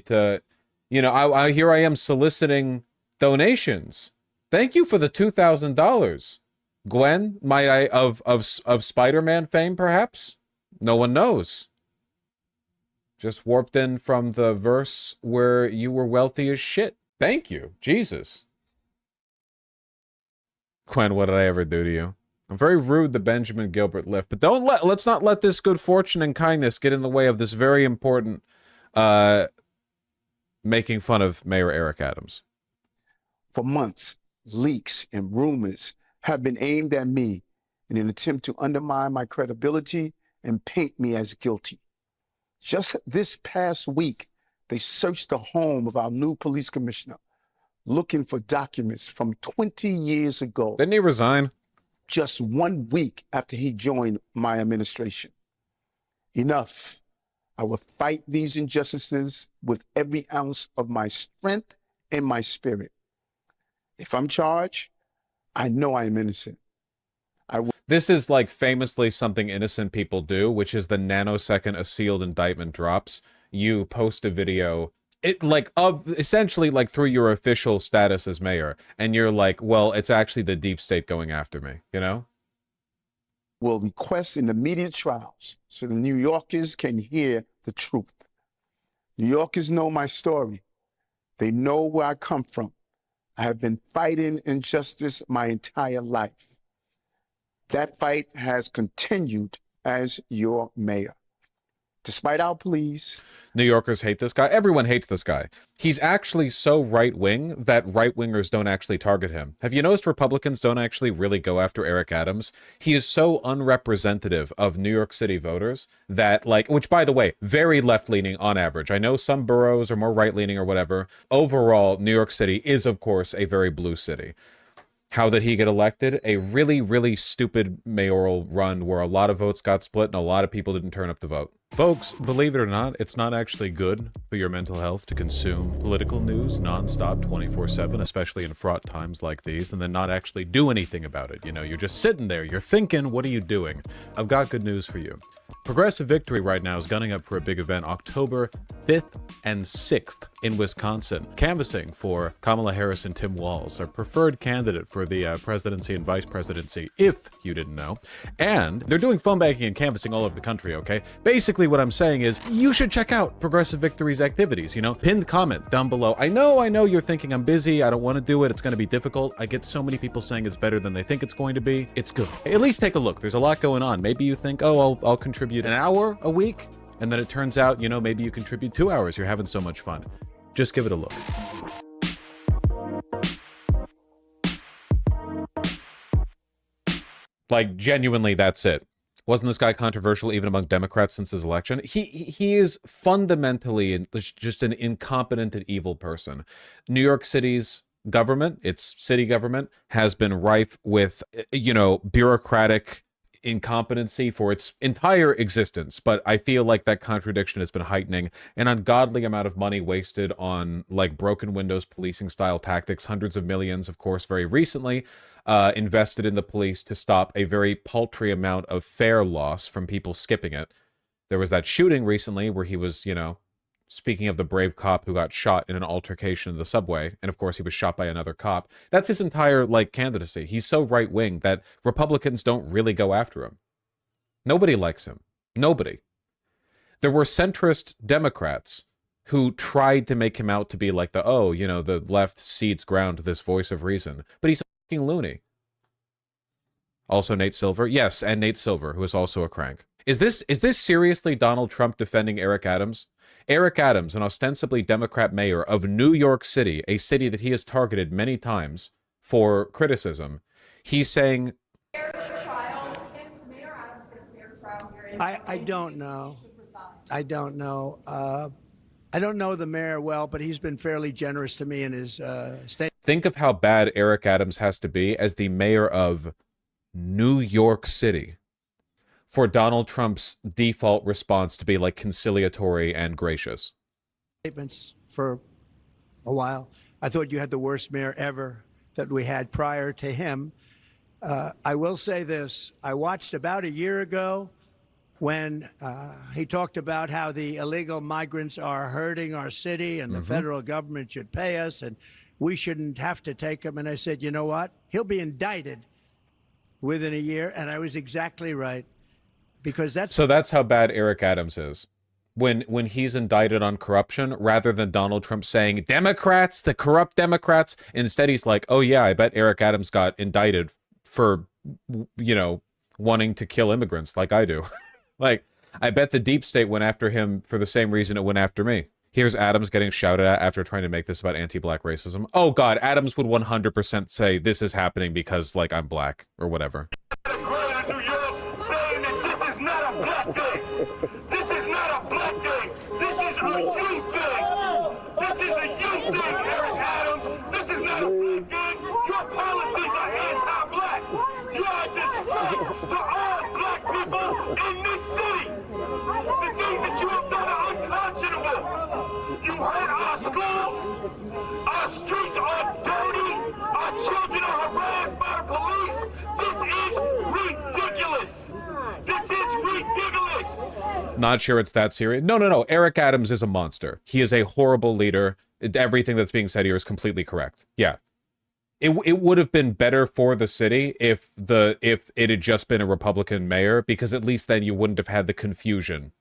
You know, I here I am soliciting donations. Thank you for the $2,000. Gwen, might I of Spider-Man fame, perhaps? No one knows. Just warped in from the verse where you were wealthy as shit. Thank you. Jesus. Gwen, what did I ever do to you? I'm very rude, the Benjamin Gilbert lift, but let's not let this good fortune and kindness get in the way of this very important making fun of Mayor Eric Adams. For months, leaks and rumors have been aimed at me in an attempt to undermine my credibility and paint me as guilty. Just this past week, they searched the home of our new police commissioner, looking for documents from 20 years ago. Didn't he resign? Just 1 week after he joined my administration. Enough. I will fight these injustices with every ounce of my strength and my spirit. If I'm charged, I know I am innocent. This is like famously something innocent people do, which is the nanosecond a sealed indictment drops, you post a video, essentially like through your official status as mayor, and you're like, well, it's actually the deep state going after me, you know? Will request an immediate trials so the New Yorkers can hear the truth. New Yorkers know my story. They know where I come from. I have been fighting injustice my entire life. That fight has continued as your mayor. Despite our pleas, New Yorkers hate this guy. Everyone hates this guy. He's actually so right-wing that right-wingers don't actually target him. Have you noticed Republicans don't actually really go after Eric Adams? He is so unrepresentative of New York City voters that, like, which, by the way, very left-leaning on average. I know some boroughs are more right-leaning or whatever. Overall, New York City is, of course, a very blue city. How did he get elected? A really, really stupid mayoral run where a lot of votes got split and a lot of people didn't turn up to vote. Folks, believe it or not, it's not actually good for your mental health to consume political news nonstop 24/7, especially in fraught times like these, and then not actually do anything about it. You know, you're just sitting there, you're thinking, what are you doing? I've got good news for you. Progressive Victory right now is gunning up for a big event October 5th and 6th in Wisconsin, canvassing for Kamala Harris and Tim Walz, our preferred candidate for the presidency and vice presidency, if you didn't know. And they're doing phone banking and canvassing all over the country, okay? Basically what I'm saying is you should check out Progressive Victory's activities, you know? Pinned comment down below. I know you're thinking I'm busy, I don't want to do it, it's going to be difficult. I get so many people saying it's better than they think it's going to be. It's good. At least take a look. There's a lot going on. Maybe you think, oh, I'll contribute an hour a week, and then it turns out, you know, maybe you contribute 2 hours. You're having so much fun. Just give it a look. Like, genuinely, that's it. Wasn't this guy controversial even among Democrats since his election? He is fundamentally just an incompetent and evil person. New York City's government, its city government, has been rife with, you know, bureaucratic incompetency for its entire existence, but I feel like that contradiction has been heightening. An ungodly amount of money wasted on like broken windows policing style tactics, hundreds of millions, of course, very recently invested in the police to stop a very paltry amount of fare loss from people skipping it. There was that shooting recently where he was, you know, speaking of the brave cop who got shot in an altercation in the subway, and of course he was shot by another cop. That's his entire, like, candidacy. He's so right-wing that Republicans don't really go after him. Nobody likes him. Nobody. There were centrist Democrats who tried to make him out to be like oh, you know, the left cedes ground to this voice of reason. But he's a fucking loony. Also Nate Silver. Yes, and Nate Silver, who is also a crank. Is this seriously Donald Trump defending Eric Adams? Eric Adams, an ostensibly Democrat mayor of New York City, a city that he has targeted many times for criticism, he's saying... I don't know. I don't know. I don't know the mayor well, but he's been fairly generous to me in his state. Think of how bad Eric Adams has to be as the mayor of New York City for Donald Trump's default response to be like conciliatory and gracious. Statements for a while. I thought you had the worst mayor ever that we had prior to him. I will say this. I watched about a year ago when he talked about how the illegal migrants are hurting our city and the federal government should pay us and we shouldn't have to take them. And I said, you know what? He'll be indicted within a year. And I was exactly right, because that's... So that's how bad Eric Adams is. When he's indicted on corruption, rather than Donald Trump saying, Democrats, the corrupt Democrats, instead he's like, oh yeah, I bet Eric Adams got indicted for, you know, wanting to kill immigrants like I do. Like, I bet the deep state went after him for the same reason it went after me. Here's Adams getting shouted at after trying to make this about anti-black racism. Oh God, Adams would 100% say this is happening because, like, I'm black or whatever. Not sure it's that serious. No. Eric Adams is a monster. He is a horrible leader. Everything that's being said here is completely correct. Yeah. It would have been better for the city if it had just been a Republican mayor, because at least then you wouldn't have had the confusion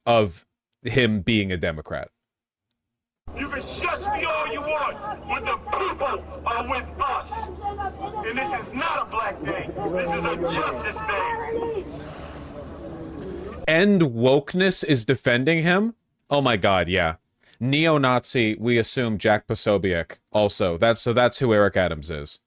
of him being a Democrat. You can shush me all you want, but the people are with us. And this is not a black day. This is a justice day. And wokeness is defending him? Oh my God, yeah. Neo-Nazi, we assume Jack Posobiec also. That's who Eric Adams is.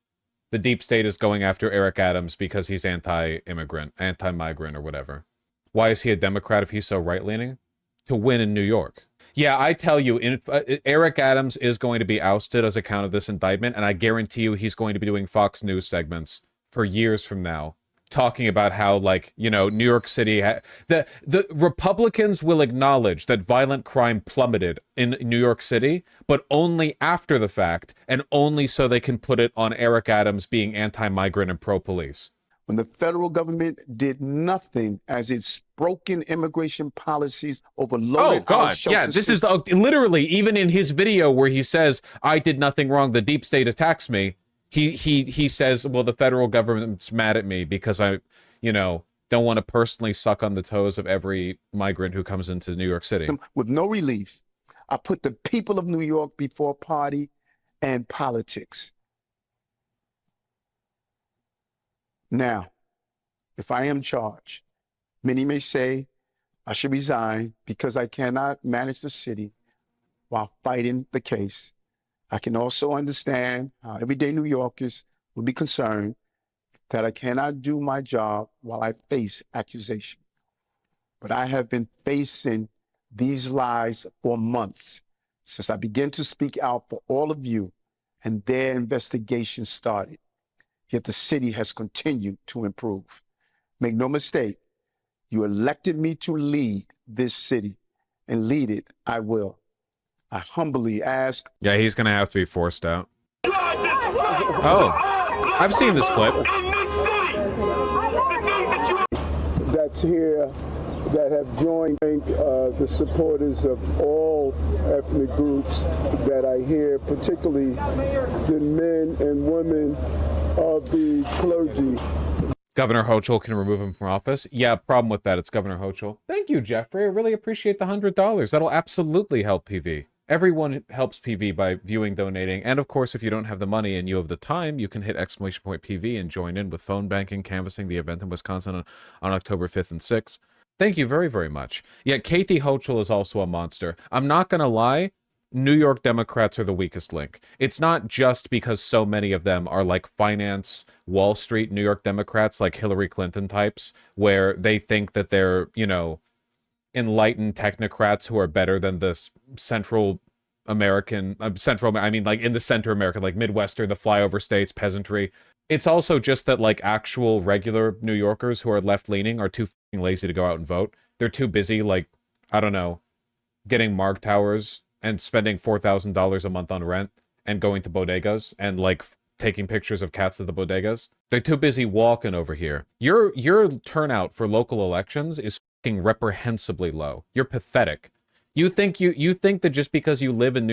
The deep state is going after Eric Adams because he's anti-immigrant, anti-migrant or whatever. Why is he a Democrat if he's so right-leaning? To win in New York. Yeah, I tell you, Eric Adams is going to be ousted as a count of this indictment, and I guarantee you he's going to be doing Fox News segments for years from now, talking about how, like, you know, New York City... The Republicans will acknowledge that violent crime plummeted in New York City, but only after the fact, and only so they can put it on Eric Adams being anti-migrant and pro-police. When the federal government did nothing as its broken immigration policies overloaded... Oh, God, yeah, this is literally, even in his video where he says, I did nothing wrong, the deep state attacks me, he says, well, the federal government's mad at me because I, you know, don't want to personally suck on the toes of every migrant who comes into New York City. With no relief, I put the people of New York before party and politics. Now, if I am charged, many may say I should resign because I cannot manage the city while fighting the case. I can also understand how everyday New Yorkers will be concerned that I cannot do my job while I face accusation. But I have been facing these lies for months since I began to speak out for all of you and their investigation started. Yet the city has continued to improve. Make no mistake, you elected me to lead this city, and lead it I will. I humbly ask... Yeah, he's going to have to be forced out. Oh, I've seen this clip. That's here that have joined the supporters of all ethnic groups that I hear, particularly the men and women of the clergy. Governor Hochul can remove him from office. Yeah, problem with that, it's Governor Hochul. Thank you, Jeffrey. I really appreciate the $100. That'll absolutely help PV. Everyone helps PV by viewing, donating, and of course, if you don't have the money and you have the time, you can hit !PV and join in with phone banking, canvassing the event in Wisconsin on October 5th and 6th. Thank you very, very much. Yeah, Kathy Hochul is also a monster. I'm not gonna lie, New York Democrats are the weakest link. It's not just because so many of them are like finance, Wall Street New York Democrats, like Hillary Clinton types, where they think that they're, you know, enlightened technocrats who are better than the Central American, I mean, like in the Center American, like Midwestern, the flyover states, peasantry. It's also just that like actual regular New Yorkers who are left-leaning are too fucking lazy to go out and vote. They're too busy, like, I don't know, getting Mark Towers and spending $4,000 a month on rent and going to bodegas and like taking pictures of cats at the bodegas. They're too busy walking over here. Your turnout for local elections is reprehensibly low. You're pathetic. You think that just because you live in New York